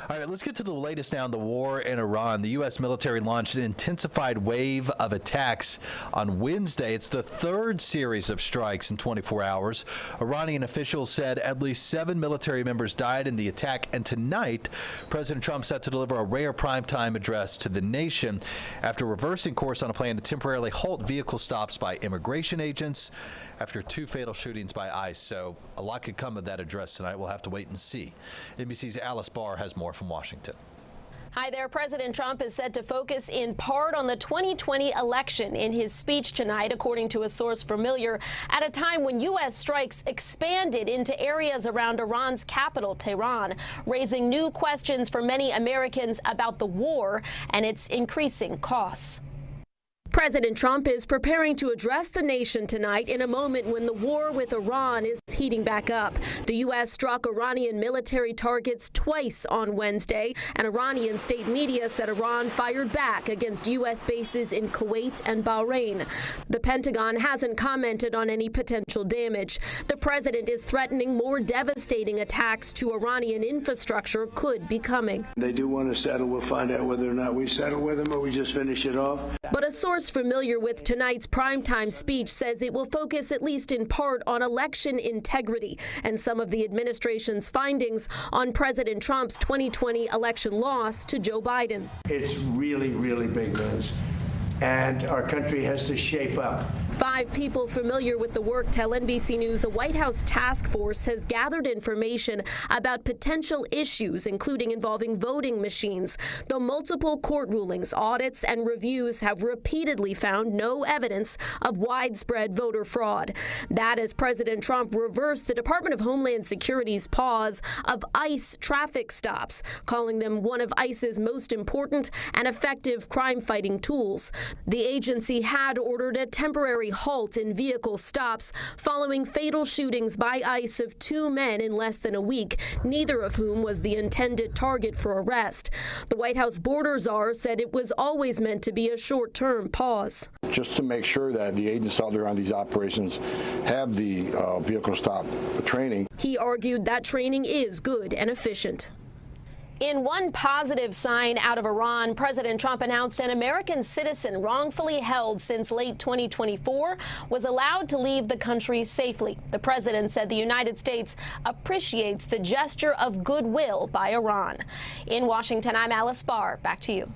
All right, let's get to the latest now on the war in Iran. The U.S. military launched an intensified wave of attacks on Wednesday. It's the third series of strikes in 24 hours. Iranian officials said at least 7 military members died in the attack. And tonight, President Trump set to deliver a rare primetime address to the nation after reversing course on a plan to temporarily halt vehicle stops by immigration agents after 2 fatal shootings by ICE. So a lot could come of that address tonight. We'll have to wait and see. NBC's Barr has more from Washington. Hi there. President Trump is set to focus in part on the 2020 election in his speech tonight, according to a source familiar, at a time when U.S. strikes expanded into areas around Iran's capital, Tehran, raising new questions for many Americans about the war and its increasing costs. President Trump is preparing to address the nation tonight in a moment when the war with Iran is heating back up. The U.S. struck Iranian military targets twice on Wednesday, and Iranian state media said Iran fired back against U.S. bases in Kuwait and Bahrain. The Pentagon hasn't commented on any potential damage. The president is threatening more devastating attacks to Iranian infrastructure could be coming. They do want to settle. We'll find out whether or not we settle with them or we just finish it off. But a source familiar with tonight's primetime speech says it will focus at least in part on election integrity and some of the administration's findings on President Trump's 2020 election loss to Joe Biden. It's really, really big news, and our country has to shape up. 5 people familiar with the work tell NBC News a White House task force has gathered information about potential issues, including involving voting machines, though multiple court rulings, audits, and reviews have repeatedly found no evidence of widespread voter fraud. That as President Trump reversed the Department of Homeland Security's pause of ICE traffic stops, calling them one of ICE's most important and effective crime-fighting tools. The agency had ordered a temporary halt in vehicle stops following fatal shootings by ICE of 2 men in less than a week, neither of whom was the intended target for arrest. The White House border czar said it was always meant to be a short-term pause. Just to make sure that the agents out there on these operations have the vehicle stop training. He argued that training is good and efficient. In one positive sign out of Iran, President Trump announced an American citizen wrongfully held since late 2024 was allowed to leave the country safely. The president said the United States appreciates the gesture of goodwill by Iran. In Washington, I'm Barr. Back to you.